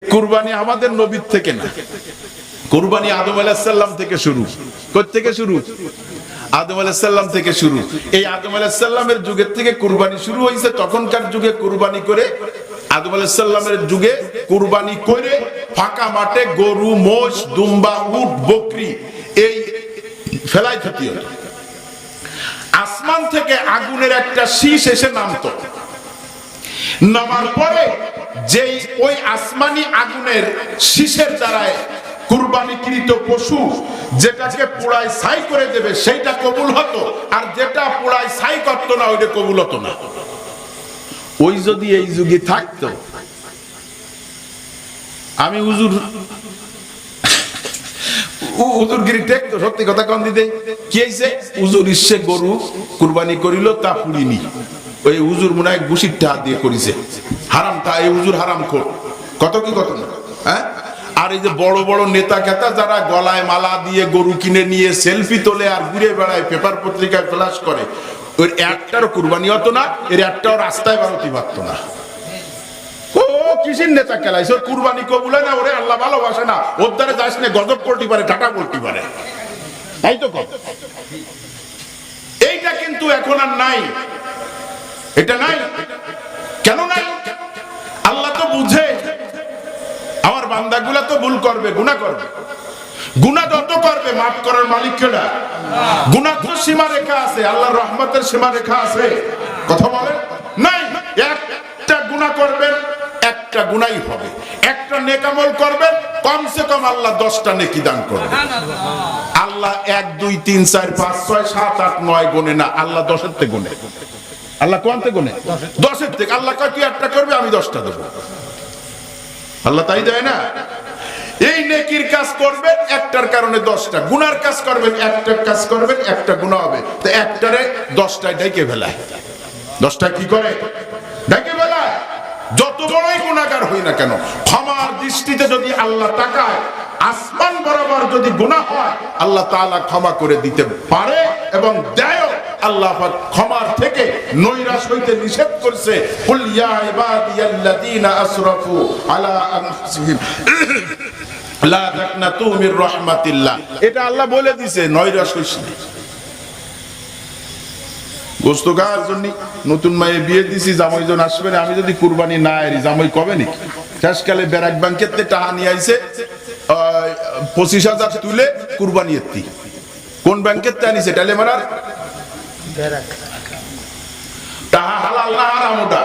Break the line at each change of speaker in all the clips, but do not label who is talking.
কুরবানি আমাদের নবীর থেকে না, কুরবানি আদম আলাইহিস সালাম থেকে শুরু। কোথা থেকে শুরু? আদম আলাইহিস সালাম থেকে শুরু। এই আদম আলাইহিস সালামের যুগের থেকে কুরবানি শুরু হয়েছে। তখনকার যুগে কুরবানি করে, আদম আলাইহিস সালামের যুগে কুরবানি করে ফাঁকা মাঠে গরু, মোষ, দুম্বা, উট, বকরি এই ফেলাই থতি হতো। আসমান থেকে আগুনের একটা শীষ এসে নামতো, নামার পরে যেই ওই আসমানি আগুনের শীষের দ্বারায় কুরবানিকৃত পশু যেটাকে পোড়ায় ছাই করে দেবে সেইটা কবুল হতো, আর যেটা পোড়ায় ছাই করতো না ওইটা কবুল হতো না। ওই যদি এই যুগে থাকতো, আমি হুজুরগিরি টেকতো, সত্যি কথা কন দিতে কি হয়েছে, হুজুর ইচ্ছে গরু কুরবানি করিল, তা পুড়িনি। ওই হুজুর মনে হয় ঘুষির টাকা দিয়ে করিছে, হারামটা এই হুজুর হারাম খোর, কত কি কত না। হ্যাঁ, আর এই যে বড় বড় নেতা খেতা যারা গলায় মালা দিয়ে গরু কিনে নিয়ে সেলফি তোলে আর ঘুরে বেড়ায়, পেপার পত্রিকায় ফ্লাশ করে, ওই একটারও কুরবানি হতো না, এর একটাও রাস্তায় বারোতি পারত না। ও কিসির নেতা খেলাইছে, ওর কুরবানি কবুল হয় না, ওরে আল্লাহ ভালোবাসে না, ওর দ্বারা যাস না, গজব করতে পারে, টাটা করতে পারে, তাই তো কত। এইটা কিন্তু এখন আর নাই, এটা নাই। কেন নাই? আল্লাহ তো বুঝে আমার বান্দাগুলা তো ভুল করবে, গুনাহ করবে, গুনাহ যত করবে মাফ করার মালিক কেডা? গুনাহ তো সীমা রেখা আছে, আল্লাহর রহমতের সীমা রেখা আছে, কথা বলেন নাই। একটা গুনাহ করবেন, একটা গুনাহই হবে। একটা নেক আমল করবেন, কমসে কম আল্লাহ 10টা নেকি দান করবে। আল্লাহ 1 2 3 4 5 6 7 8 9 গুনে না, আল্লাহ 10-এর থেকে গুনে। আল্লাহ কোনতে গুনে? 10-এর থেকে। আল্লাহ কয় তুই একটা করবি, আমি 10টা দেব। আল্লাহ তাই দেয় না? এই নেকির কাজ করবেন, একটার কারণে 10টা, গুনার কাজ করবেন, একটার কাজ করবেন, একটা গুনাহ হবে, তো একটারে 10টায় ঢেকে ফেলায়। 10টা কি করে? ঢেকে ফেলায়। যত বড়ই গুনাহগার হই না কেন, ক্ষমার দৃষ্টিতে যদি আল্লাহ তাকায়, আসমান বরাবর যদি গুনাহ হয়, আল্লাহ তাআলা ক্ষমা করে দিতে পারে এবং দেয়। আল্লাহ পাক ক্ষমার থেকে নৈরাশ হইতে নিষেধ করছে, কুল ইয়া ইবাদিয়াল্লাযীনা আসরাফু আলা আনফুসিহিম লা তাকনাতু মির রাহমাতিল্লাহ। এটা আল্লাহ বলে দিয়েছে, নৈরাশ হইস না। গোশত খাওয়ার জন্য নতুন মায়ে বিয়ে দিছি, জামাইজন আসবে না, আমি যদি কুরবানি না এরি জামাই কবে নি? শেষকালে ব্যারাক ব্যাংকের থেকে টাকা নিয়ে আইছে 25,000 তুলে কুরবানি এত্তি। কোন ব্যাংকের থেকে আনিছে? টালেমারার টাকা হালাল না হারাম? ওটা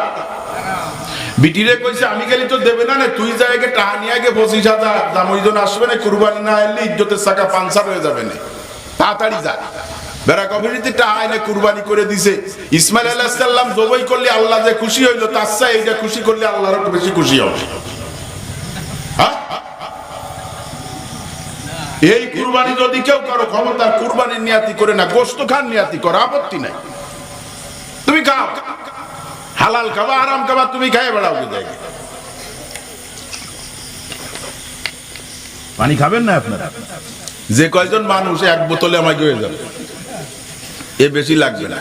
বিটিরে কইছে আমি গেলি তো দেবে না, তুই জায়গায় টাকা নিয়ে আগে 25,000, জামাইজন আসবে না, কুরবানি না এলে ইজ্জতের চাকা পাঞ্চার হয়ে যাবে না, তাড়াতাড়ি যা। বেড়া কবিরিতে টাকা এনে কুরবানি করে দিছে। ইসমাইল আলাইহিস সালাম জবাই করলে আল্লাহ যে খুশি হইলো, তার চেয়ে এইটা খুশি করলে আল্লাহর একটু বেশি খুশি হবে। হ্যাঁ, এই কুরবানি যদি কেউ করো, ক্ষমতার কুরবানির নিয়াতি করে না, গোশত খান নিয়াতি করো, আপত্তি নাই। তুমি খাও, হালাল খাবা, আরাম খাবা, তুমি খাই বেড়াও। পানি খাবেন না আপনারা? যে কয়জন মানুষ এক বোতলে আমাকে হয়ে যাবে, এ বেশি লাগবে না।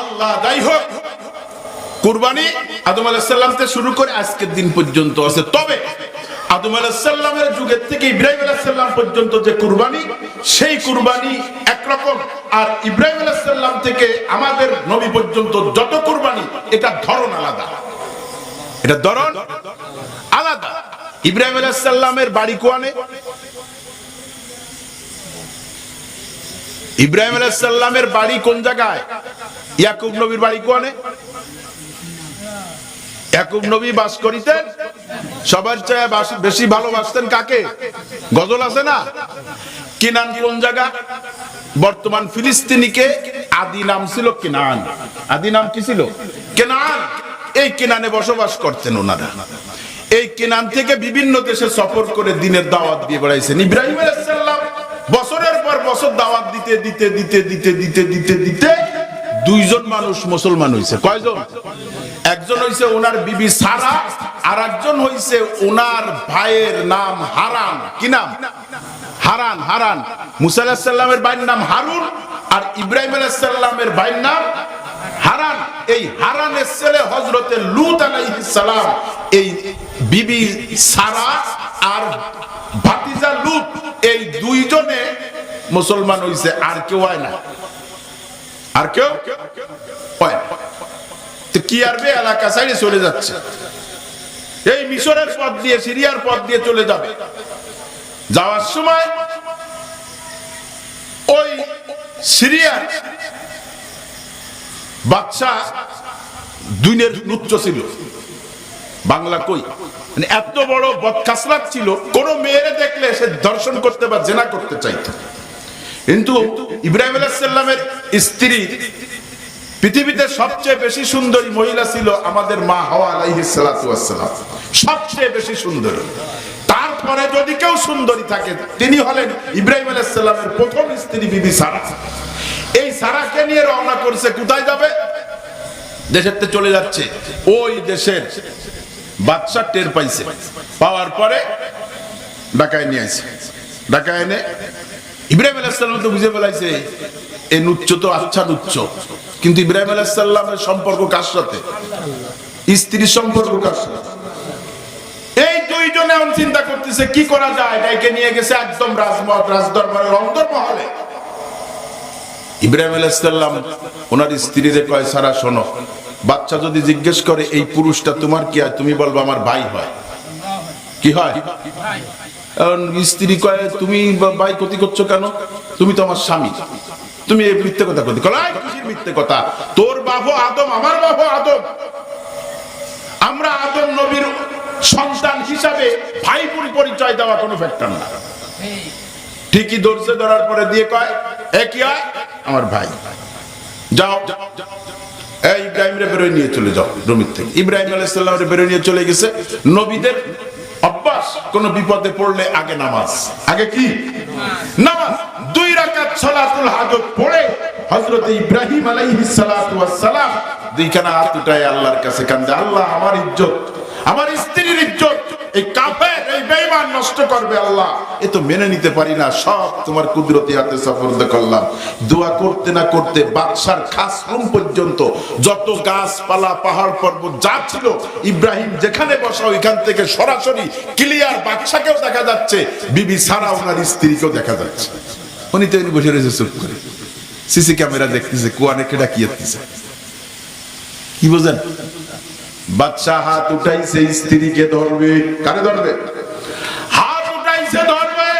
আল্লাহ যাই হোক, কুরবানি আদম আলাইহিস সালাম থেকে শুরু করে আজকের দিন পর্যন্ত আছে। তবে আদম আলাইহিস সালামের যুগের থেকে ইব্রাহিম আলাইহিস সালাম পর্যন্ত যে কুরবানি, সেই কুরবানি একরকম, আর ইব্রাহিম আলাইহিস সালাম থেকে আমাদের নবী পর্যন্ত যত কুরবানি, এটা ধরন আলাদা, এটা ধরন আলাদা। ইব্রাহিম আলাইহিস সালামের বাড়ি কোয়ানে? ইব্রাহিম আলাইহিস সালামের বাড়ি কোন জায়গায়? ইয়াকুব নবীর বাড়ি কোয়ানে? ইয়াকুব নবী বাস করিতেন, সবার চেয়ে বেশি ভালোবাসতেন কাকে? গজল আছে না, কিনান কোন জায়গা? বর্তমান ফিলিস্তিনিকে আদি নাম ছিল কিনান। আদি নাম কি ছিল? কিনান। এই কিনানে বসবাস করতেন ওনারা। এই কিনান থেকে বিভিন্ন দেশে সফর করে দিনের দাওয়াত দিয়ে বেড়াইছেন। ইব্রাহিম আলাইহিস সালাম বছরের পর বছর দাওয়াত দিতে দিতে দিতে দিতে দিতে দিতে দিতে 2জন মানুষ মুসলমান হইছে। কয়জন? একজন হইছে ওনার বিবি সারা, আর একজন হইছে ওনার ভাইয়ের নাম হারান। কি নাম? হারান। হারান। মুসা আলাইহিস সালামের ভাইয়ের নাম হারুন, আর ইব্রাহিম আলাইহিস সালামের ভাইয়ের নাম হারান। হারান, এই হারানের ছেলে হযরতে লূত আলাইহিস সালাম, এই বিবি সারা আর ভাতিজা লূত, এই দুইজনে মুসলমান হইছে, আর কেউ হয় না, আর কেউ হয় না। তো কি আরবে এলাকা সাইডে চলে যাচ্ছে, এই মিশরের পথ দিয়ে, সিরিয়ার পথ দিয়ে চলে যাবে। যাওয়ার সময় ওই সিরিয়ার বাদশা দুইনের উচ্চ ছিল, বাংলা কই, মানে এত বড় বদখাসলাত ছিল, কোন মেয়েরে দেখলে সে দর্শন করতে বা জেনা করতে চাইতো। কিন্তু ইব্রাহিম আলাইহিস সালামের স্ত্রী পৃথিবীতে সবচেয়ে বেশি সুন্দরী মহিলা ছিল আমাদের মা হাওয়া আলাইহিস সালাতু ওয়াস সালাম, সবচেয়ে বেশি সুন্দরী। তারপরে যদি কেউ সুন্দরী থাকে তিনি হলেন ইব্রাহিম আলাইহিস সালামের প্রথম স্ত্রী বিবি সারা। এই সারাকে নিয়ে রওনা করছে, কোথায় যাবে? দেশেরতে চলে যাচ্ছে। ওই দেশের বাদশা টের পাইছে, পাওয়ার পরে ঢাকায় নিয়ে আসে। ঢাকায় এনে ইব্রাহিম আলাইহিস সালাম তো বুঝে ফেলাইছে এই নুচ্চ তো আচ্ছা নুচ্চ, কিন্তু ইব্রাহিম আলাইহিস সালামের সম্পর্ক কার সাথে? স্ত্রীর সম্পর্ক কার সাথে? এই দুইজনে এখন চিন্তা করতেছে কি করা যায়। ডাইকে নিয়ে গেছে একদম রাজদরবারের অন্তর্মহলে। ইব্রাহিম আলাইহিস সালাম ওনার স্ত্রীরে কয়, সারা শোনো, বাচ্চা যদি জিজ্ঞেস করে এই পুরুষটা তোমার কি হয়, তুমি বলবো আমার ভাই হয়। কি হয়? স্ত্রী কয়, তুমি ভাই ক্ষতি করছো কেন? তুমি তো আমার স্বামী, তুমি এই মিথ্যে কথা করতে। কিসের মিথ্যে কথা? তোর বাবা আদম, আমার বাবা আদম, আমরা আদম নবীর সন্তান হিসাবে ভাই পরিচয় দেওয়া কোনো ফ্যাক্টর না। ঠিকই ধরছে, ধরার পরে দিয়ে কয়, এ কি হয়? আমার ভাই। যাও, এই ইব্রাহিম রে বেরোয় নিয়ে চলে যাও রুমের থেকে। ইব্রাহিম আলাইহিস সালাম রে বেরোয় নিয়ে চলে গেছে। নবীদের অভ্যাস, কোন বিপদে পড়লে আগে নামাজ। আগে কি? নামাজ। 2 রাকাত সালাতুল হাজত পড়ে হযরত ইব্রাহিম আলাইহিস সালাতু ওয়াস সালাম দুইখানা হাত উঠায় আল্লাহর কাছে কান্দে, আল্লাহ আমার ইজ্জত, আমার স্ত্রীর ইজ্জত এই কাফের, এই বেঈমান নষ্ট করবে আল্লাহ, এ তো মেনে নিতে পারি না, সব তোমার কুদরতি হাতে সুপর্দ করলাম। দোয়া করতে না করতে বাদশার খাস রুম পর্যন্ত যত গাছপালা, পাহাড় পর্বত যা ছিল, ইব্রাহিম যেখানে বসা ওইখান থেকে সরাসরি ক্লিয়ার বাদশাকেও দেখা যাচ্ছে, বিবি সারা ওনার স্ত্রীকেও দেখা যাচ্ছে। উনি তো বসে রয়েছে চুপ করে, সিসি ক্যামেরা দেখতেছে, কোয়ানে কেডা কি আসতেছে। কি বোঝেন? বাদশা হাত উঠাইছে, স্ত্রীকে ধরবে। কারে ধরবে? হাত উঠাইছে, ধরবে।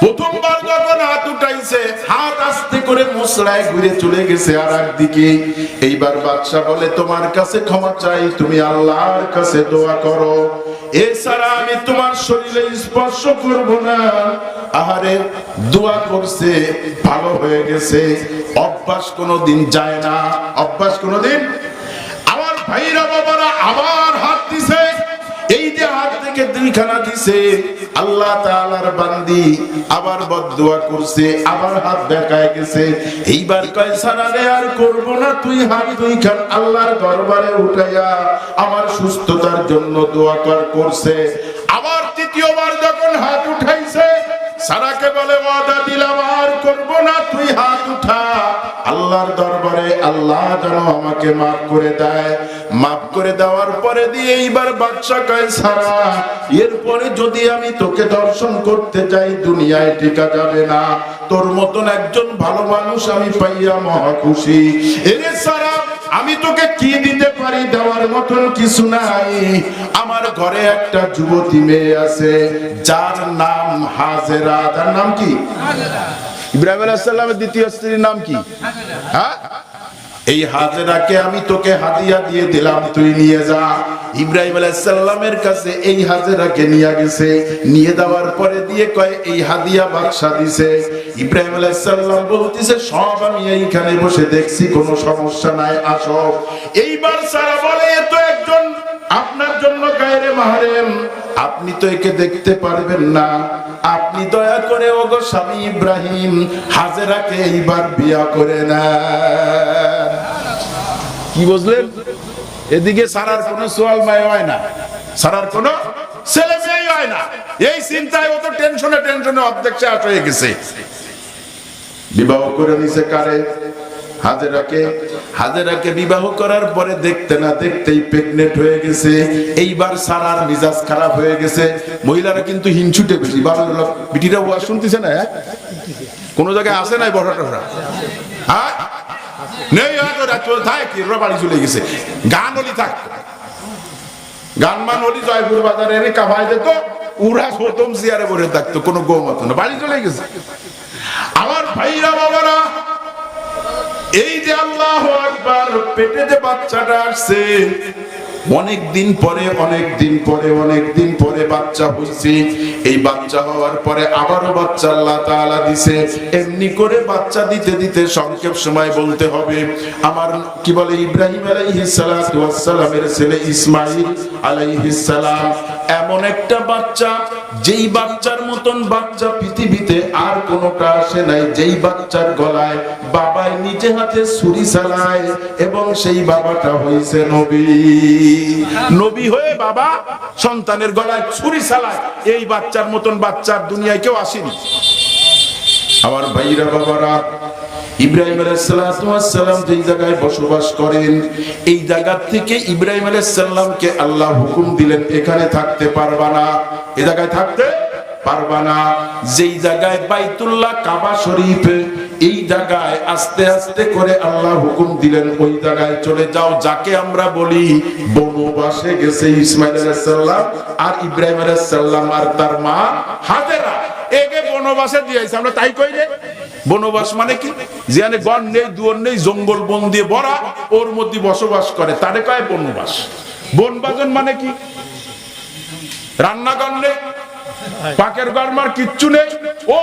প্রথমবার যখন হাত উঠাইছে, হাত আস্তে করে মুছড়ায় ঘুরে চলে গেছে আর একদিকে। এইবার বাদশা বলে, তোমার কাছে ক্ষমা চাই, তুমি আল্লাহর কাছে দোয়া করো, এছাড়া আমি তোমার শরীরে স্পর্শ করব না। আহারে, দোয়া করছে, ভালো হয়ে গেছে। অভ্যাস কোনোদিন যায় না, অভ্যাস কোনোদিন। আমার ভাইরা বাবারা আবার হাত দিছে, এই যে হাত থেকে 2খানা দিছে, আল্লাহ তাআলার বান্দি আবার বদদুয়া করছে, আবার হাত বেঁকায় গেছে। এইবার কয়, সারারে আর করব না, তুই হাত 2খান আল্লাহর দরবারে উঠাইয়া আমার সুস্থতার জন্য দোয়া করছে। আবার তৃতীয়বার যখন হাত উঠাইছে, সারাকে বলে, ওয়াদা দিলাম আর করব না, তুই হাত উঠা আল্লাহর দরবারে, আল্লাহ যেন আমাকে মাফ করে দেয়। মাফ করে দেওয়ার পরে দিয়ে এইবার বাদশা কয়, সারা এরপরে যদি আমি তোকে দর্শন করতে যাই দুনিয়ায় টিকা যাবে না, তোর মতন একজন ভালো মানুষ আমি পাইয়া মহা খুশি। এরে সারা, আমি তোকে কি দিতে পারি? দেওয়ার মতন কিছু নাই। আমার ঘরে একটা যুবতী মেয়ে আছে যার নাম হাজেরা। তার নাম কি? ইব্রাহিম আলাইহিস সালামের দ্বিতীয় স্ত্রীর নাম কি? হ্যাঁ, এই হাজেরাকে আমি তোকে হাদিয়া দিয়ে দিলাম, তুই নিয়ে যা। ইব্রাহিম আলাইহিস সালামের কাছে এই হাজেরাকে নিয়ে গেছে, নিয়ে যাওয়ার পরে দিয়ে কয়, এই হাদিয়া বাদশা দিছে। ইব্রাহিম আলাইহিস সালাম বলতেছে, সব আমি এইখানে বসে দেখছি, কোনো সমস্যা নাই, আসো। এইবার সারা বলে, এ তো একজন আপনার জন্য গায়রে মাহরেম, আপনি তো একে দেখতে পারবেন না, আপনি দয়া করে ওগো স্বামী ইব্রাহিম হাজেরাকে এইবার বিয়া করে নেন। কি বুঝলেন? এদিকে সারার কোনো সোয়াল মায় হয় না, সারার কোনো ছেলে মেয়ে হয় না। এই চিন্তায় ও তো টেনশনে অর্ধেক শেষ হয়ে গেছে। বিবাহ করে নিছে কারে? হাজেরাকে বিবাহ করার পরে দেখতে না দেখতেই প্রেগনেন্ট হয়ে গেছে। এইবার সারার মিজাজ খারাপ হয়ে গেছে। মহিলারা কিন্তু হিংসুটে বেশি। বাবা বিটিরা ওয়াজ শুনতেছে না, কোন জায়গায় আসে নাই বড় টড়া, হ্যাঁ নেই কি বাড়ি চলে গেছে। গান হলি থাকতো, গান মান হলি জয়পুর বাজারে এনে কামাই যেত, উড়া প্রথম চেয়ারে বসে থাকতো, কোনো গো মতো না, বাড়ি চলে গেছে। আমার ভাইরা বাবারা, এই যে আল্লাহু আকবার, পেটে যে বাচ্চাটা আসছে, অনেকদিন পরে বাচ্চা হইছে। এই বাচ্চা হওয়ার পরে আবারও বাচ্চা আল্লাহ তাআলা দিছে। এমনি করে বাচ্চা দিতে দিতে সংক্ষেপ সময় বলতে হবে, আমার কি বলে ইব্রাহিম আলাইহিস সালাতু ওয়াস সালামের ছেলে ইসমাঈল আলাইহিস সালাম এমন একটা বাচ্চা, যেই বাচ্চার মতন বাচ্চা পৃথিবীতে আর কোনোটা আসে নাই, যেই বাচ্চার গলায় বাবাই নিজে হাতে ছুরি চালায়, এবং সেই বাবাটা হইছে নবী। নবী হয়ে বাবা সন্তানের গলায় ছুরি চালায়, এই বাচ্চার মতন বাচ্চার দুনিয়ায় কেউ আসেনি। আমার ভাইরা বাবারা, ইব্রাহিম আলাইহিস সালাম যেই জায়গায় বসবাস করেন, এই জায়গা থেকে ইব্রাহিম আলাইহিস সালামকে আল্লাহ হুকুম দিলেন, এখানে থাকতে পারবা না, এই জায়গায় থাকতে পারবা না। যেই জায়গায় বাইতুল্লাহ কাবা শরীফ, এই জায়গায় আস্তে আস্তে করে আল্লাহ হুকুম দিলেন, ওই জায়গায় চলে যাও, যাকে আমরা বলি বনবাসে গেছে ইসমাঈল আলাইহিস সালাম আর ইব্রাহিম আলাইহিস সালাম আর তার মা হাজেরা, একে বনবাসে দিয়েছে। আমরা তাই কই রে, বনবাস মানে কি? যেখানে গণ নেই, দুয়ার নেই, জঙ্গল বন দিয়ে ভরা, ওর মধ্যে বসবাস করে, তারে কয় বনবাস। বনবাজন মানে কি? রান্নাঘর নেই, পাকের গরমার কিচ্ছু নেই, ও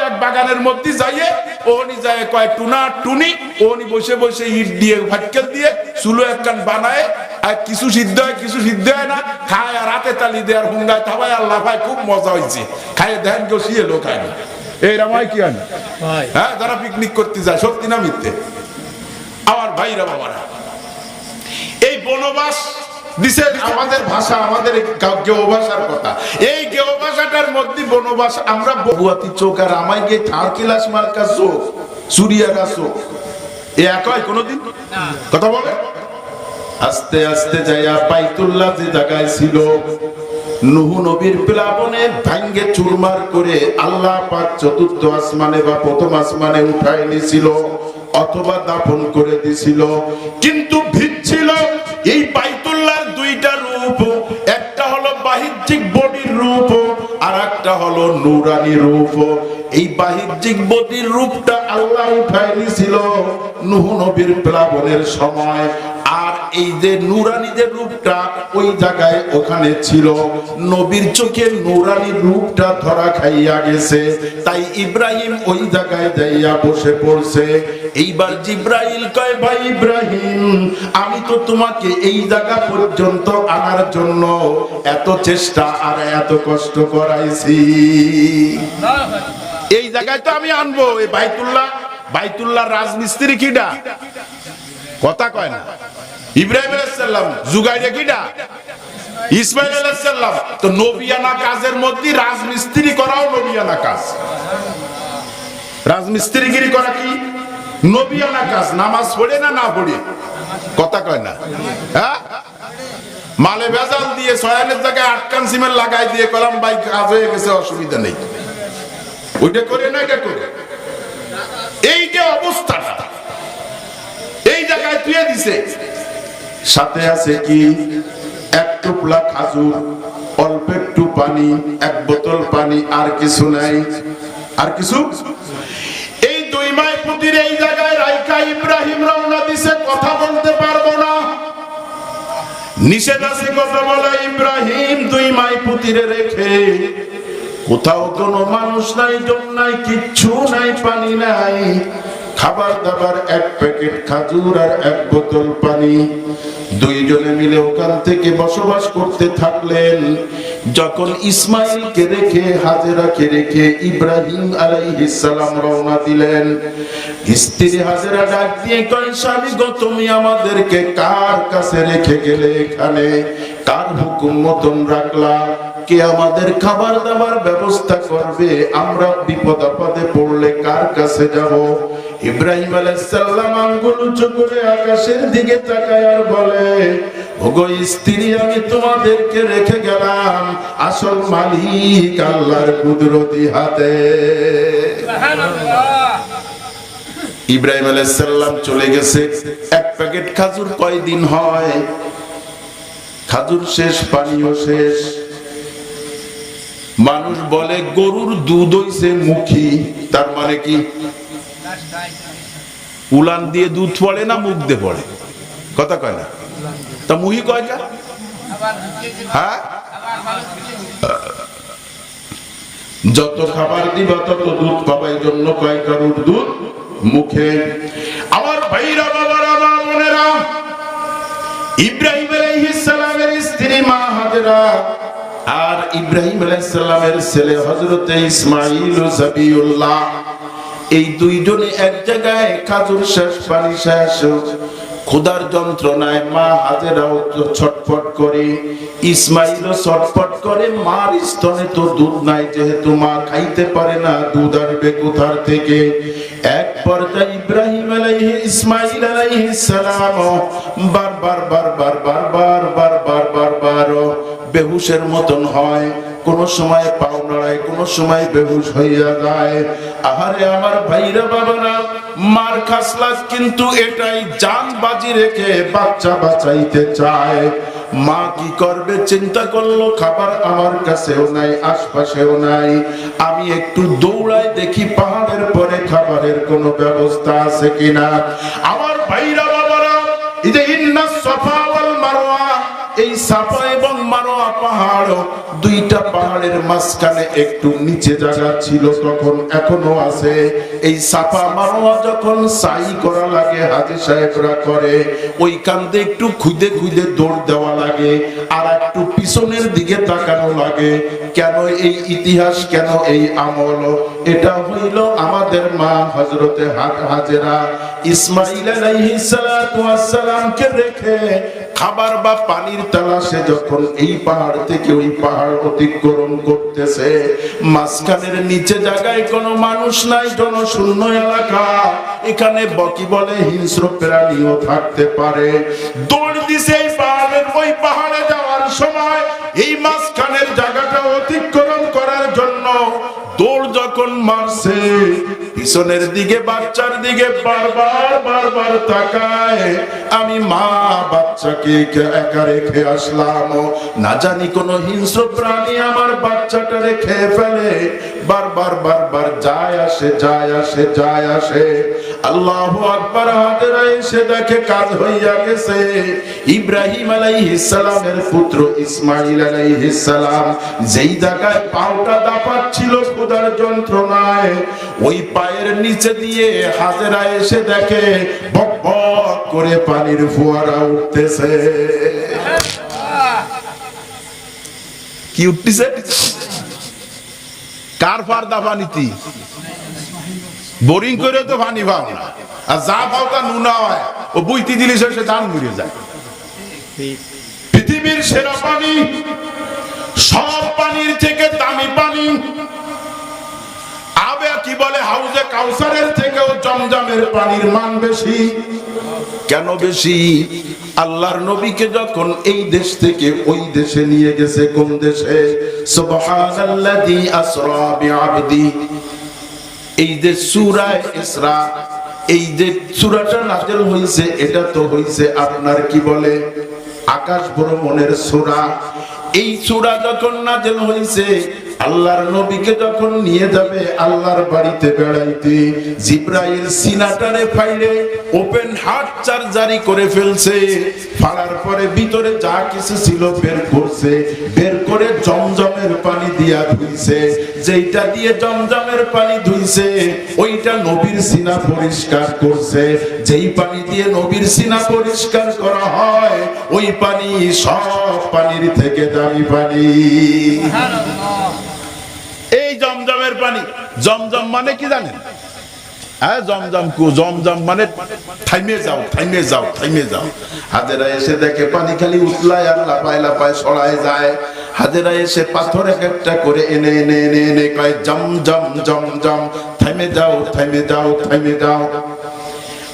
এক বাগানের মধ্যে যাইয়ে ওনি যায় কয় টুনা টুনি, ওনি বসে বসে ইট দিয়ে ভাটকেল দিয়ে চুলো একখান বানায়, আর কিছু সিদ্ধ হয় কিছু সিদ্ধ হয় না, খায় আর হাতে তালি দেয় আর হুঙ্গায় থাবায়, আল্লাহ ভাই খুব মজা হয়েছে, খায় দেখেন কেউ শিয়ে লোক খায় না। এইরকম হয় কি হয় না? হ্যাঁ, যারা পিকনিক করতে যায়, সত্যি না মিথ্যে? আমার ভাইরা বাবারা, এই বনবাস দিছে আমাদের ভাষা, আমাদের গেও ভাষার কথা। এই গেও ভাষাটার মধ্যে বনবাস, আমরা বহুয়াতি চোখ আর আমায় গিয়ে থার্কিলাস মার্কা চোখ, সুরিয়ারা চোখ, এ এক হয় কোনদিন? কথা বলে। আস্তে আস্তে যাইয়া বাইতুল্লাহ যে জায়গায় ছিল, নূহ নবীর প্লাবনে ভাঙ্গে চুরমার করে আল্লাহ পাক চতুর্থ আসমানে বা প্রথম আসমানে উঠায় নিছিল, অথবা দাফন করে দিছিল। কিন্তু ভিত ছিল এই বাইতুল্লাহর দুইটা রূপ, একটা হলো বাহ্যিক বডির রূপ, আর একটা হলো নূরানী রূপ। এই বাহ্যিক বডির রূপটা আল্লাহ উঠায় নিছিল নূহ নবীর প্লাবনের সময়, আর এই যে নূরানীদের রূপটা ওই জায়গায় ওখানে ছিল। নবীর চোখে নূরানী রূপটা ধরা খাইয়া গেছে, তাই ইব্রাহিম ওই জায়গায় যাইয়া বসে পড়ছে। এইবার জিব্রাইল কয়, ভাই ইব্রাহিম, আমি তো তোমাকে এই জায়গা পর্যন্ত আনার জন্য এত চেষ্টা আর এত কষ্ট করাইছি, এই জায়গায় তো আমি আনবো। এই বাইতুল্লাহ রাজমিস্ত্রি কিডা? কথা কয় না। ইব্রাহিম আলাইহিস সালাম জুগাইরে কিডা? ইসমাঈল আলাইহিস সালাম। তো নবিয়ানা কাজের মধ্যে রাজমিস্ত্রি করাও নবিয়ানা কাজ। রাজমিস্ত্রিগিরি করা কি নবিয়ানা কাজ? নামাজ পড়ে না পড়ে? কথা কয় না। হ্যাঁ, মালে ভেজাল দিয়ে সয়ানের জায়গায় আটকান সিমেন্ট লাগাই দিয়ে কলাম ভাই কাজ হয়ে গেছে, অসুবিধা নেই, ওইটা করে না এটা করে। এই যে অবস্থাটা এই জায়গায় তুলে দিছে, সাথে আছে কি? এক টুকরা খাজুর, অল্প একটু পানি, এক বোতল পানি, আর কিছু নাই। আর কিছু এই দুই মাই পুতির এই জায়গায় রাইখা ইব্রাহিম রওনা দিছে। কথা বলতে পারবো না, নিষেধ আছে কথা বলা। ইব্রাহিম দুই মাই পুতিরে রেখে, কোথাও কোনো মানুষ নাই, জন নাই, কিচ্ছু নাই, পানি নাই, খাবার দাবার এক প্যাকেট খাজুর আর এক বোতল পানি, দুইজনে মিলে ওখান থেকে বসবাস করতে থাকলেন। যখন ইসমাঈলকে রেখে, হাজেরাকে রেখে ইব্রাহিম আলাইহিস সালাম রওনা দিলেন, স্ত্রী হাজেরা ডাক দিয়ে কয়, স্বামী গো, তুমি আমাদেরকে কার কাছে রেখে গেলে? এখানে কার হুকুম মতন রাখলা? কে আমাদের খাবার দাবার ব্যবস্থা করবে? আমরা বিপদ আপদে পড়লে কার কাছে যাব? ইব্রাহিম আলাইহিস সালাম আঙ্গুল উঁচু করে আকাশের দিকে তাকায় আর বলে, ওগো স্ত্রী, আমি তোমাদেরকে রেখে গেলাম আসল মালিক আল্লাহর কুদরতি হাতে। ইব্রাহিম আলাইহিস সালাম চলে গেছে। এক প্যাকেট খাজুর কয়দিন হয়? খাজুর শেষ, পানিও শেষ। মানুষ বলে গরুর দুধ হইছে মুখী, তার মানে কি উলান দিয়ে দুধ পড়ে না মুখ দিয়ে পড়ে? কথা কয় না, তা মুহি কয় না? হ্যাঁ, যত খাবার দিবা তত দুধ পাবা, এই জন্য কয় গরুর দুধ মুখে। আমার ভাইরা, বাবারা, মা বোনেরা, ইব্রাহিম আলাইহিস সালামের স্ত্রী মা হাজেরা আর ইব্রাহিম আলাইহিস সালামের ছেলে হযরতে ইসমাঈল ও যাবিউল্লাহ, এই দুইজনে এক জায়গায়, খাজুর শেষ, পানি শেষ, ক্ষুধার যন্ত্রণায় মা হাজেরাও ছটফট করে, ইসমাঈলও ছটফট করে। মার স্তনে তো দুধ নাই, যেহেতু মা খাইতে পারে না, দুধ আসবে কোথার থেকে? এক পর্যায়ে ইব্রাহিম আলাইহিস ইসমাঈল আলাইহিস সালাম বারবার বারবার বারবার বারবার বারবার বেহুশের মতন হয়, কোন সময় পাও নড়ায়, কোন সময় বেহুশ হইয়া যায়। আহারে আমার ভাইরা, বাবারা, মার খাসলাস কিন্তু এটাই, জান বাজি রেখে বাচ্চা বাঁচাইতে চায়। মা কি করবে চিন্তা করলো, খাবার আমার কাছেও নাই, আশপাশেও নাই, আমি একটু দৌড়াই দেখি পাহাড়ের পরে খাবারের কোনো ব্যবস্থা আছে কিনা। আমার ভাইরা, বাবারা, এই যে ইন্নাস সাফা ওয়াল মারওয়া, এই সাফা এবং মারওয়া পাহাড়, দুইটা পাহাড়ের মাঝখানে একটু নিচে জায়গা ছিল তখন, এখনো আছে। এই সাফা মারওয়া যখন সাই করা লাগে, হাজী সাহেবরা করে, ওই কান্দে একটু খুদে খুদে দৌড় দেওয়া লাগে, আর একটু পিছনের দিকে তাকানো লাগে। কেন এই ইতিহাস, কেন এই আমল? এটা হইল আমাদের মা হযরতে হাজেরা ইসমাঈল আলাইহিস সালাতু ওয়াস সালামকে রেখে খাবার বা পানির তালাশে যখন এই পাহাড় থেকে ওই পাহাড় অতিক্রম করতেছে, মাঝখানের নিচে জায়গায় কোনো মানুষ নাই, জনশূন্য এলাকা, এখানে বকি বলে হিংস্র প্রাণীও থাকতে পারে। দৌড় দিছে এই পাহাড়ের, ওই পাহাড়ে যাওয়ার সময় এই মাঝখানের জায়গাটা অতিক্রম করার জন্য দৌড় যখন মারছে, পিছনের দিকে বাচ্চার দিকে বারবার বারবার তাকায়। আমি মা বাচ্চাকে একা রেখে আসলাম, না জানি কোন হিংস্র প্রাণী আমার বাচ্চাটা রেখে ফেলে। বারবার বারবার যায় আসে, যায় আসে, যায় আসে। আল্লাহু আকবার। হাজেরা এসে দেখে কাজ হইয়া গেছে। ইব্রাহিম আলাইহিস সালামের পুত্র ইসমাঈল আলাইহিস সালাম যেই জায়গায় পাওটা দাপাচ্ছিল ক্ষুধার যন্ত্রণায়, ওই পায়ের নিচে দিয়ে হাজেরা এসে দেখে বক বক করে পানির ফোয়ারা উঠতেছে। কি উঠতেছে? কার ফারদা পানিতি? বোরিং করে তো পানি পাও না, আর যা পাও তা নুনা হয়, ও বুইতি দিলে সে জান মরে যায়। পৃথিবীর সেরা পানি, সব পানির থেকে দামি পানি। আবে কি বলে, হাউজে কাউসারের থেকেও জমজমের পানির মান বেশি। কেন বেশি? আল্লাহর নবীকে যখন এই দেশ থেকে ওই দেশে নিয়ে গেছে, কোন দেশে? সুবহানাল্লাযী আসরা বিআবদি। এই যে সূরা ইসরা, এই যে সূরাটা নাযিল হইছে, এটা তো হইছে আপনার কি বলে আকাশ ভ্রমণের সূরা। এই সূরা যখন নাযিল হইছে, আল্লাহর নবীকে যখন নিয়ে যাবে আল্লাহর বাড়িতে বেড়াইতে, জিবরাইল সিনাটারে ফাইলে ওপেন হার্ট সার্জারি করে ফেলছে। ফাড়ার পরে ভিতরে যা কিছু ছিল বের করছে, বের করে জমজমের পানি দিয়া ধুইছে। যেইটা দিয়ে জমজমের পানি ধুইছে, ওইটা নবীর সিনা পরিষ্কার করছে। যেই পানি দিয়ে নবীর সিনা পরিষ্কার করা হয়, ওই পানি সব পানির থেকে দামি পানি। এই জমজমের পানি, জমজম মানে কি জানেন? হ্যাঁ, জমজম কু, জমজম মানে থাইমে যাও, থাইমে যাও, থাইমে যাও। হাজেরা এসে দেখে পানি খালি উতলায় আর লাপায় লাপায় সরায় যায়। হাজেরা এসে পাথর এক একটা করে এনে এনে এনে এনে কয় জম জম জম জম, থেমে যাও, থেমে যাও, থেমে যাও।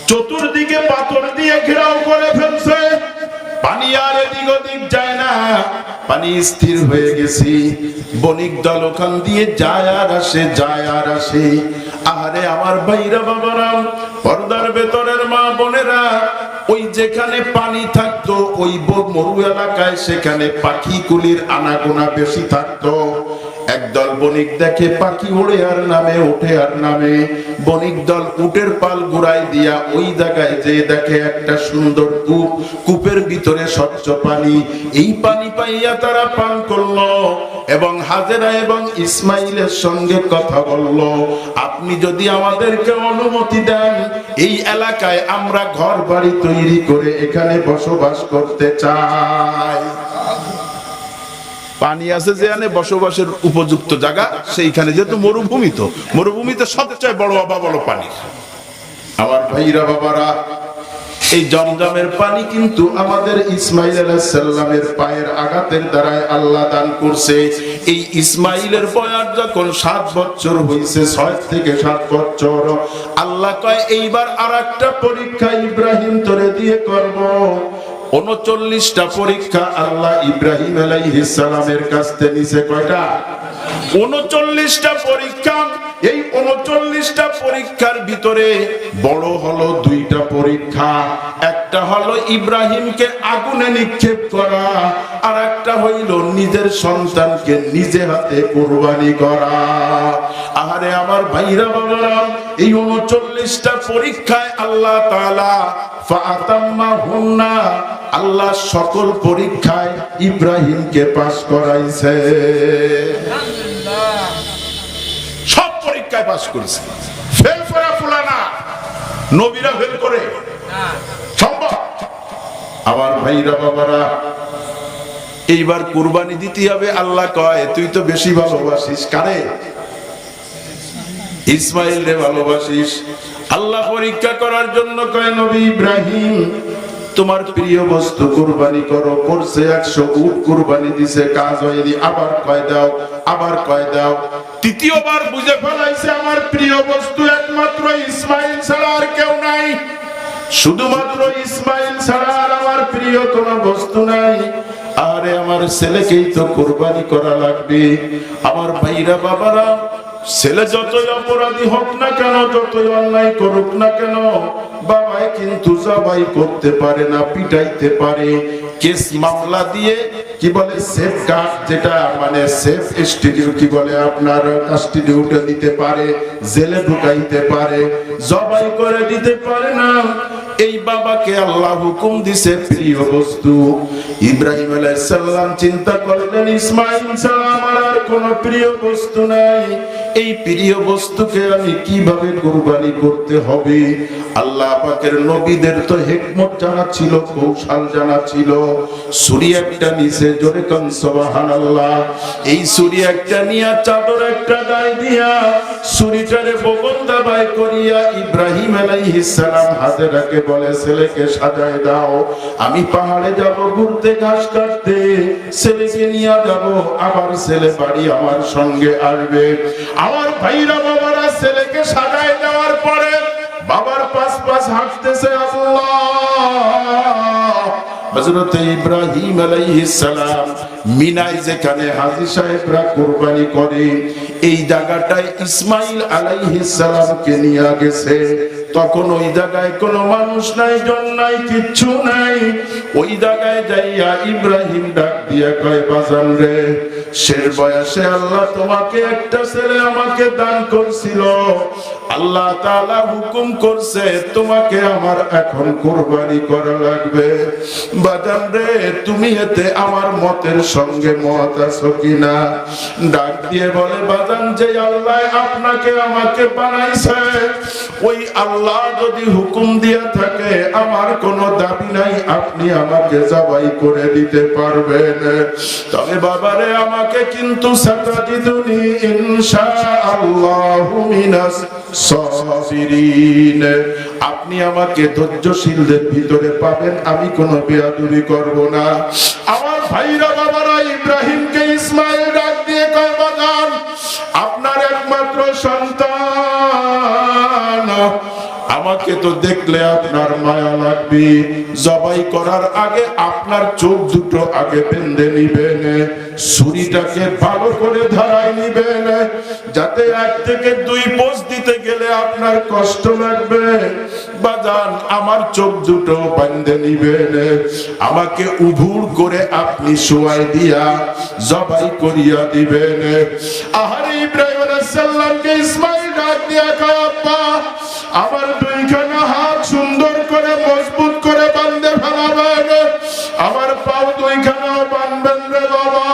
চতুর্দিকে পাথর দিয়ে ঘেরাও করে ফেলছে, পানি আর এদিক ওদিক যায় না, পানি স্থির হয়ে গেছে। বণিক দল ওখান দিয়ে যায় আর আসে, যায় আর আসে। আহারে আমার ভাইরা বাবারা, পর্দার ভেতরের মা বোনেরা, ওই যেখানে পানি থাকতো ওই মরু এলাকায় সেখানে পাখি কুলির আনাগোনা বেশি থাকতো। একদল বণিক দেখে পাখি ওড়ে আর নামে, ওঠে আর নামে। বণিক দল উটের পাল ঘুরাই দিয়া ওই জায়গায় যে দেখে একটা সুন্দর কূপ, কূপের ভিতরে স্বচ্ছ পানি। এই পানি পাইয়া তারা পান করলো এবং হাজেরা এবং ইসমাইলের সঙ্গে কথা বলল, আপনি যদি আমাদেরকে অনুমতি দেন এই এলাকায় আমরা ঘর বাড়ি তৈরি করে এখানে বসবাস করতে চাই। পানি আছে যেখানে বসবাসের উপযুক্ত জায়গা সেইখানে, যেহেতু মরুভূমি, তো মরুভূমিতে সবচেয়ে বড় অভাব হলো পানি। আমার ভাইরা বাবারা, এই জমজমের পানি কিন্তু আমাদের ইসমাইল আলাইহিস সালামের পায়ের আঘাতের দ্বারাই আল্লাহ দান করছে। এই ইসমাইলের বয়স যখন 7 বছর হয়েছে, 6 থেকে 7 বছর, আল্লাহ কয় এইবার আরেকটা পরীক্ষা ইব্রাহিম তোরে দিয়ে করব। 39টা পরীক্ষা আল্লাহ ইব্রাহিম আলাইহিস সালামের কাছ থেকে নিছে। কয়টা? 39টা পরীক্ষা। এই 39টা পরীক্ষার ভিতরে বড় হলো 2টা পরীক্ষা। একটা হলো ইব্রাহিমকে আগুনে নিক্ষেপ করা, আর একটা হইল নিজের সন্তানকে নিজে হাতে কুরবানি করা। আহারে আমার ভাইরা বাবারা, এই 39টা পরীক্ষায় আল্লাহ তাআলা ফাআতাম্মাহুন্না, আল্লাহ সকল পরীক্ষায় ইব্রাহিমকে পাস করাইছে। সব পরীক্ষায় পাস করেছে। ফেল করা ফুলানা, নবীরা ফেল করে সম্ভব? আমার ভাইরা বাবারা, এইবার কুরবানি দিতে হবে। আল্লাহ কয় তুই তো বেশি ভালোবাসিস কারে? ইসমাইল রে ভালোবাসিস। আল্লাহ পরীক্ষা করার জন্য কয় নবী ইব্রাহিম তোমার প্রিয় বস্তু কুরবানি করো। করছে 100 উট কুরবানি দিছে, কাজ হয়নি। আবার কয় দাও, আবার কয় দাও। তৃতীয়বার বুঝে ফেলাইছে আমার প্রিয় বস্তু একমাত্র ইসমাইল ছাড়া আর কেউ নাই, শুধুমাত্র ইসমাইল ছাড়া আর আমার প্রিয় কোনো বস্তু নাই। আরে আমার ছেলেকেই তো কুরবানি করা লাগবে। আমার ভাইরা বাবারা, ছেলে যতই অপরাধী হোক না কেন, যতই অন্যায় করুক না কেন, বাবাই কিন্তু জবাই করতে পারে না, পিটাইতে পারে। কেস মামলা দিয়ে কি বলে সেফ গার্ড, যেটা মানে সেফ স্টেডিও কি বলে, আপনার কাস্টডি উঠে দিতে পারে, জেলে ঢুকাইতে পারে, জবাই করে দিতে পারে না। এই বাবাকে আল্লাহ হুকুম দিছে প্রিয় বস্তু। ইব্রাহিম আলাইহিস সালাম চিন্তা করলেন ইসমাইল ছাড়া আমার আর কোনো প্রিয় বস্তু নাই, এই প্রিয় বস্তুকে আমি কিভাবে কুরবানি করতে হবে। আল্লাহ পাকের নবীদের তো হিকমত জানা ছিল, কৌশল জানা ছিল। ছুরি একটা নিচে, জোরে কোন সুবহানাল্লাহ। এই ছুরি একটা নিয়া চাদর একটা গায়ে দিয়া ছুরিটারে বগন্দা বাই করিয়া ইব্রাহিম আলাইহিস সালাম হাজেরাকে বলে ছেলেকে সাজায় দাও, আমি পাহাড়ে যাব ঘুরতে, ঘাস কাটতে, ছেলেকে নিয়ে যাব, আবার ছেলে বাড়ি আমার সঙ্গে আসবে। আমার ভাইরা বাবারা, ছেলেকে সাজায় দেওয়ার পরে বাবার পাশ পাশ হাঁটতেছে আল্লাহ। হযরত ইব্রাহিম আলাইহিস সালাম মিনায় যেখানে হাজী সাহেবরা কুরবানি করে, এই জায়গাটায় ইসমাইল আলাইহিস সালামকে নিয়ে গেছে। তখন ওই জায়গায় কোনো মানুষ নাই, জন নাই, কিচ্ছু নাই। ওই জায়গায় যাইয়া ইব্রাহিম ডাক দিয়া কয়, বাজান রে, শেষ বয়সে আল্লাহ তোমাকে একটা ছেলে আমাকে দান করছিল, আল্লাহ তাআলা হুকুম করছে তোমাকে আমার এখন কুরবানি করা লাগবে। বাজান রে, তুমি এতে আমার মতের সঙ্গে মত আছো কিনা? ডাক দিয়ে বলে, বাজান, যে আল্লাহ আপনাকে আমাকে বানাইছে ওই আল্লাহ যদি হুকুম দিয়া থাকে আমার কোনো দাবি নাই, আপনি আমাকে জবাই করে দিতে পারবেন। তবে বাবারে, আমাকে কিন্তু সাতাজিদুনি ইনশাআল্লাহু মিনাস সাবিরিন, আপনি আমাকে ধৈর্যশীলদের ভিতরে পাবেন, আমি কোনো বেয়াদবি করব না। আমার ভাইরা বাবারা, ইব্রাহিমকে ইসমাইল ডাক দিয়ে কয়, বাজান, আপনার একমাত্র সন্তান আমাকে তো দেখলে আপনার মায়া লাগবে, জবাই করার আগে আপনার চোখ দুটো আগে বেঁধে নিবেন, ছুরিটাকে ভালো করে ধারায় নিবেন, যাতে 1 থেকে 2 পোজ দিতে গেলে আপনার কষ্ট লাগবে। বাজান আমার চোখ দুটো বেঁধে নিবেন, আমাকে উভুর করে আপনি শোয়াই দিয়া জবাই করিয়া দিবেন। আহারে ইব্রাহিম আলাইহিস সালামকে ইসমাঈল ডাক দিয়া কয়, আব্বা আমার 2খানা হাত সুন্দর করে মজবুত করে বাঁধে ফেলাবেন, আমার পাও 2খানা বাঁধবেন রে বাবা।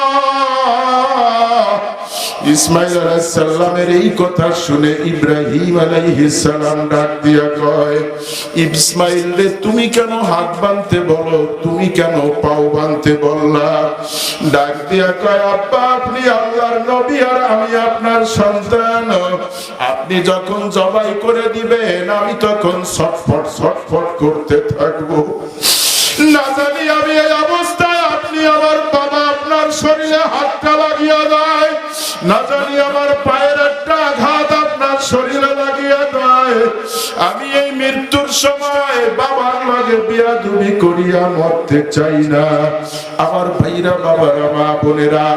ইসমাঈল আলাইহিস সালামের এই কথা শুনে ইব্রাহিম আলাইহিস সালাম ডাক দিয়া কয়, ইসমাঈল রে তুমি কেন হাত বাঁধতে বলো, তুমি কেন পাও বাঁধতে বললা? ডাক দিয়া কয়, আব্বা আপনি আল্লাহর নবী আর আমি আপনার সন্তান, আপনি যখন জবাই করে দিবেন আমি তখন ছটফট ছটফট করতে থাকবো। না জানি আমি এই অবস্থায় আপনি আমার বাবা আপনার শরীরে হাতটা লাগিয়ে দেয়, না জানি আমার পায়ের একটা আঘাত আপনার শরীরে লাগিয়ে দেয়, আমি এই মৃত্যুর সময় বাবার লগে বিয়াদবি করিয়া মরতে চাই না। আমার ভাইরা, বাবারা, মা বোনেরা,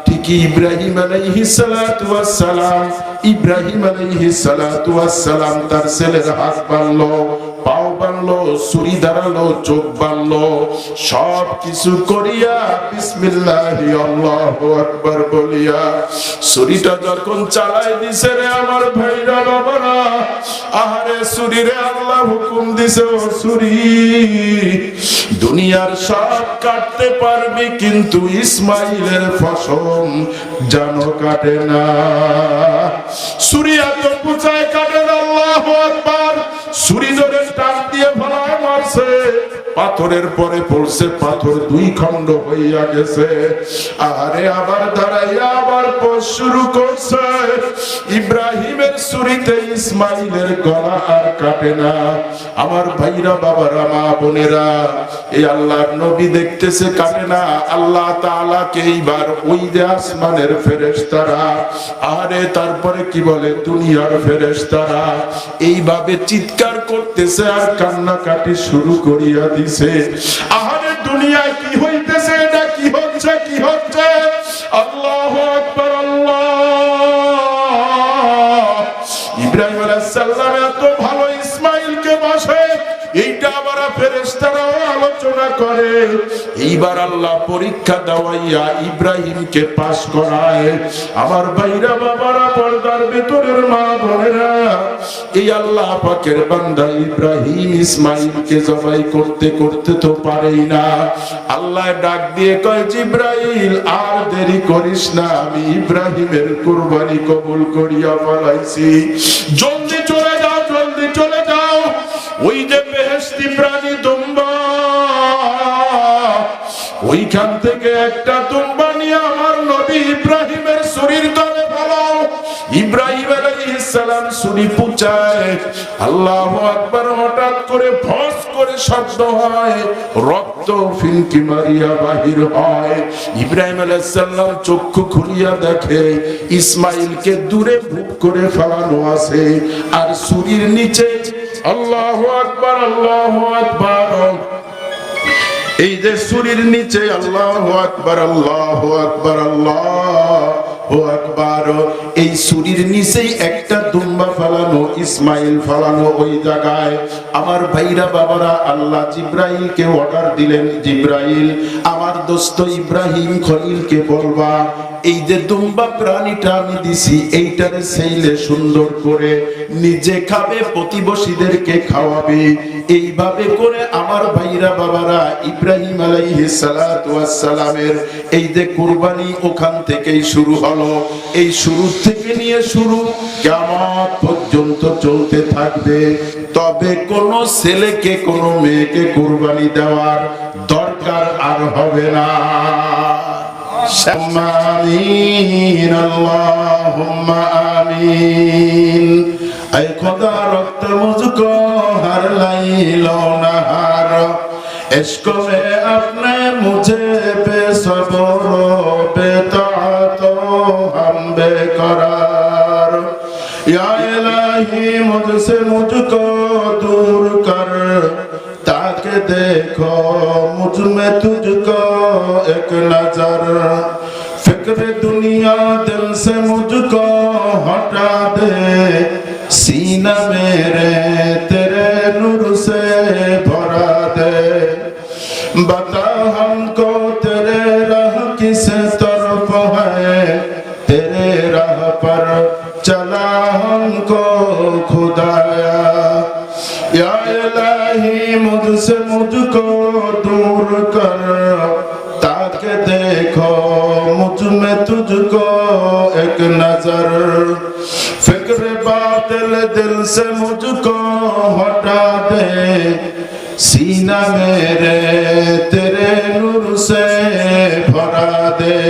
ঠিকই ইব্রাহিম আলাইহিস সালাতু ওয়াস সালাম, ইব্রাহিম আলাইহিস সালাতু ওয়াস সালাম তার ছেলের হাত বাঁধলো, পাও বাঁধলো, ছুরি ধারালো, চোখ বাঁধলো, সব কিছু করিয়া বিসমিল্লাহি আল্লাহু আকবার বলিয়া ছুরিটা যখন চালাই দিছে রে আমার ভাইরা, বাবারা, আহারে ছুরিরে আল্লাহ হুকুম দিছে, ও ছুরি দুনিয়ার সব কাটতে পারবি কিন্তু ইসমাইলের ফসল জানো কাটে না। ছুরি এত কুচায় কাটে না, আল্লাহু আকবার। ছুরি ধরে টান দিয়ে ফলায় মারছে, পাথরের পরে পড়ছে, পাথর 2 খণ্ড হইয়া গেছে। আরে আবার দাঁড়াইয়া আবার পোষ শুরু করছে। ইব্রাহিমের ছুরিতে ইসমাইলের গলা আর কাটে না। আমার ভাইরা, বাবারা, মা বোনেরা, এই আল্লাহর নবী দেখতেছে কাটে না, আল্লাহ তাআলাকে এইবার ওই যে আসমানের ফেরেশতারা, আরে তারপরে কি বলে দুনিয়ার ফেরেশতারা এইভাবে চিৎকার করতেছে আর কান্নাকাটি শুরু করিয়া দিছে। আহারে দুনিয়ায় কি হইতেছে, এটা কি হচ্ছে, কি হচ্ছে? আল্লাহু আকবার, আল্লাহ। ইব্রাহিম আলাইহিস সালাম এত ভালো ইসমাইলকে বাসে, এইটা আবার ফেরেশতারাও আলোচনা করে। এইবার আল্লাহ পরীক্ষা দেওয়াইয়া ইব্রাহিমকে পাস করায়। আমার ভাইরা, বাবারা, পর্দার ভিতরের মা বোনেরা, এই আল্লাহ পাকের বান্দা ইব্রাহিম ইসমাইলকে জবাই করতে করতে তো পারেই না। আল্লাহ ডাক দিয়ে কয়, জিবরাইল আর দেরি করিস না, আমি ইব্রাহিমের কুরবানি কবুল করিয়া ফেলাইছি, জলদি চলে যাও, জলদি চলে যাও। ওই যে বেহেশতি প্রাণী দুম্বা, ওইখান থেকে একটা দুম্বা নিয়ে আমার নবী ইব্রাহিমের শরীর তলে ফেলাও। ইব্রাহিম আলাইহিস সালাম ছুরি পুচায়, আল্লাহু আকবার, হঠাৎ করে ফস করে শব্দ হয়, রক্ত ফিনকি মারিয়া বাহির হয়। ইব্রাহিম আলাইহিস সালাম চক্ষু খুলিয়া দেখে ইসমাইলকে দূরে বুক করে ফেলানো আছে, আর ছুরির নিচে আল্লাহু আকবার, আল্লাহু আকবার, এই যে ছুরির নিচে আল্লাহু আকবার, আল্লাহু আকবার, আল্লাহু আকবার, এই ছুরির নিচেই একটা দুম্বা ফেলানো, ইসমাইল ফেলানো ওই জায়গায়। আমার ভাইরা, বাবারা, আল্লাহ জিব্রাইলকে অর্ডার দিলেন, জিব্রাইল আমার দোস্ত ইব্রাহিম খলিলকে বলবা, এই যে দুম্বা প্রাণীটা আমি দিছি, এইটারে সেইলে সুন্দর করে নিজে খাবে, প্রতিবেশীদেরকে খাওয়াবে। এইভাবে করে আমার ভাইরা, বাবারা, ইব্রাহিম আলাইহিস সালাতু ওয়াস সালামের এই যে কুরবানি ওখান থেকেই শুরু হলো। এই শুরু থেকে নিয়ে শুরু কিয়ামত পর্যন্ত চলতে থাকবে। তবে কোন ছেলেকে কোন মেয়েকে কুরবানি দেওয়ার দরকার আর হবে না। আমিন, আল্লাহুম্মা আমিন। ऐ खुदा रक्त मुझको हर लैलो नहार, इश्क में अपने मुझे बेसब्र बेताअत हम बेकरार, या इलाही मुझसे मुझको देखो मुझ में तुझको एक नजर, फिक्र दुनिया दिल से मुझको हटा दे, सीना मेरे तेरे नूर से भरा दे। बता हमको तेरे राह किस तरफ है, तेरे राह पर चला हमको खुदाया। या इलाही मुझसे मुझको दूर कर, ताकि देखो मुझ में तुझको एक नजर, फिक्र बातिल दिल से मुझको हटा दे, सीना मेरे तेरे नूर से भरा दे।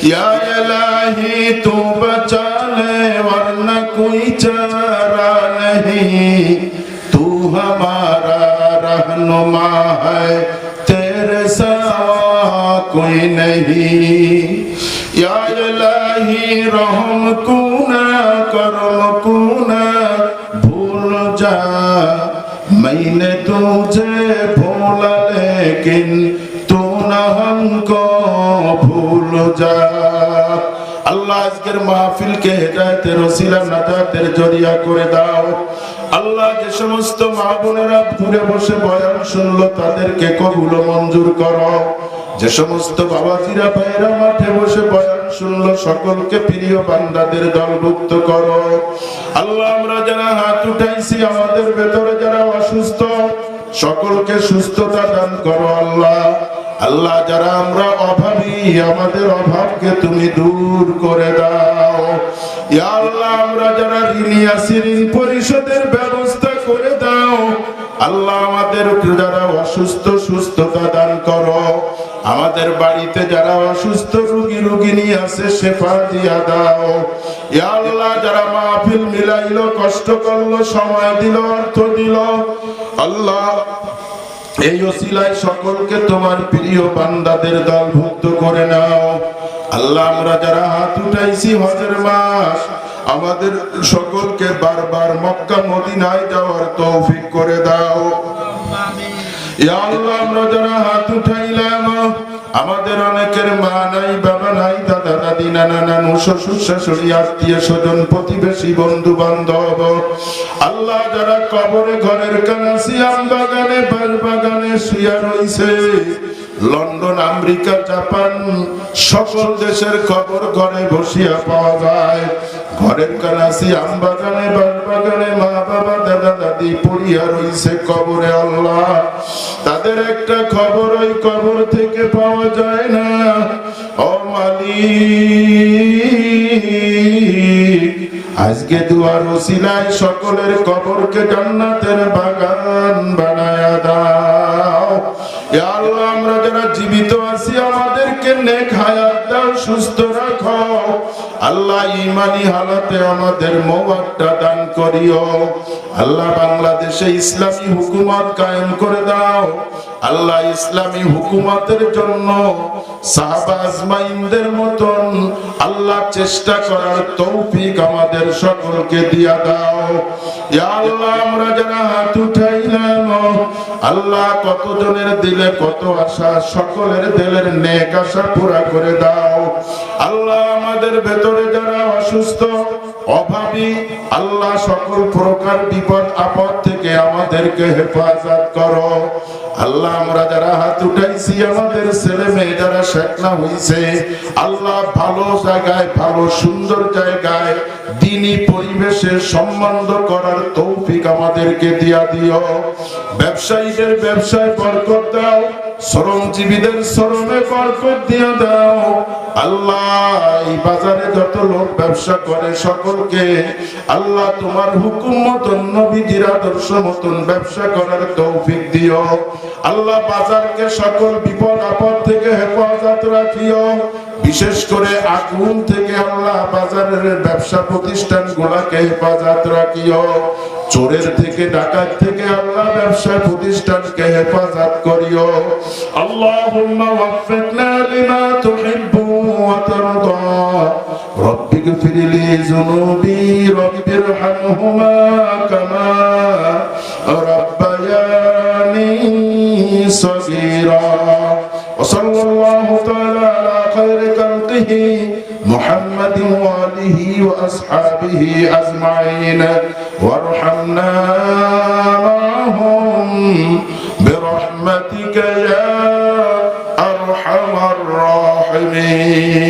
या इलाही तू बचा ले वरना कोई चारा नहीं, तू हमारा रहनुमा है तेरे सिवा कोई नहीं। या इलाही रहम कूना करम कूना भूल जा, मैंने तुझे भूला लेकिन तू न हमको भूल जा। আল্লাহ আজকের মাহফিলকে হেদায়েতের ওসিলা নাজাতের জরিয়া করে দাও। আল্লাহ যে সমস্ত মা বোনেরা দূরে বসে বয়ান শুনলো তাদেরকে কবুল ও মঞ্জুর করো। যে সমস্ত বাবাজিরা ভাইরা মাঠে বসে বয়ান শুনলো সকলকে প্রিয় বান্দাদের দলভুক্ত করো। আল্লাহ আমরা যারা হাত উঠাইছি আমাদের ভেতরে যারা অসুস্থ সকলকে সুস্থতা দান করো আল্লাহ। আল্লাহ যারা আমরা অভাবী আমাদের অভাবকে তুমি দূর করে দাও। ইয়া আল্লাহ আমরা যারা ঋণী আছি ঋণ পরিশোধের ব্যবস্থা করে দাও। আল্লাহ আমাদের যারা অসুস্থ সুস্থতা দান করো। আমাদের বাড়িতে যারা অসুস্থ রোগিনী আছে শেফা দিয়া দাও। ইয়া আল্লাহ যারা মাহফিল মিলাইলো কষ্ট করলো সময় দিল অর্থ দিল আল্লাহ এই ওসিলায় সকলকে তোমার প্রিয় বান্দাদের দলভুক্ত করে নাও। আল্লাহ আমরা যারা হাত উঠাইছি হজের মাস আমাদের সকলকে বারবার মক্কা মদিনায় যাওয়ার তৌফিক করে দাও। ইয়া আল্লাহ আমরা যারা হাত উঠাইলাম আমাদের অনেকের মা নাই বাবা নাই দাদা দাদি নানা নানু শ্বশুর শাশুড়ি আত্মীয় স্বজন প্রতিবেশী বন্ধু বান্ধব আল্লাহ যারা কবরে ঘরের কানা সিয়াম বাগানে বাগানে শুয়ে রইছে লন্ডন আমেরিকা জাপান সকল দেশের খবর ঘরে বসিয়া পাওয়া যায়। ঘরের কানা সিয়াম বাগানে বাগানে মা বাবা দাদা দাদি পড়িয়া রইছে কবরে আল্লাহ তাদের একটা খবর ওই কবর থেকে পাওয়া যায় না। ও মালিক আজকে দুয়ার ওসিলায় সকলের কবরকে জান্নাতের বাগান বানায়া দাও। ইয়া আল্লাহ আমরা যারা জীবিত আছি আমাদেরকে নেক হায়াত দাও সুস্থ রাখো আল্লাহ ঈমানি হালাতে আমাদের মওয়াক্কা দান করিও। আল্লাহ বাংলাদেশে ইসলামী হুকুমত কায়েম করে দাও। আল্লাহ ইসলামী হুকুমতের জন্য সাহাবা আজমাইনদের মতন আল্লাহ চেষ্টা করার তৌফিক আমাদের সকলকে দিয়া দাও। ইয়া আল্লাহ আমরা যারা হাত উঠাইলাম আল্লাহ কতজনের দিলে কত আশা সকলের দিলের নেক আশা পুরা করে দাও। আল্লাহ আমাদের ভেতরে যারা অসুস্থ অভাবী আল্লাহ সকল প্রকার বিপদ আপদ থেকে আমাদেরকে হেফাজত করো। আল্লাহ আমরা যারা হাত উঠাইছি আমাদের ছেলে মেয়ে যারা শেখনা হইছে আল্লাহ ভালো জায়গায় ভালো সুন্দর জায়গায় দ্বীনি পরিবেশে সম্বন্ধ করার তৌফিক আমাদেরকে দিয়া দিও। ব্যবসায়ীদের ব্যবসায় বরকত দাও শ্রমজীবীদের শ্রমে বরকত দিয়া দাও। আল্লাহ এই বাজারে যত লোক ব্যবসা করে সকলকে আল্লাহ তোমার হুকুম মতন নবীজির আদর্শ মতন ব্যবসা করার তৌফিক দিও। আল্লাহ বাজারকে সকল বিপদ আপদ থেকে হেফাজত রাখিও। বিশেষ করে আগুন থেকে আল্লাহ বাজারের ব্যবসা প্রতিষ্ঠান গুলাকে হেফাজত রাখিও। চোরের থেকে ডাকাত থেকে আল্লাহ ব্যবসা প্রতিষ্ঠানকে হেফাজত করিও। আল্লাহুম্মা ওয়াফফিকনা লিমা তুহিব্বু ওয়া তারদা রব্বিগফির লি যুনুবি রব্বিরহামহুমা কামা রাব্বায়ানি محمد وآله وأصحابه أجمعين وارحمنا معهم برحمتك يا أرحم الراحمين.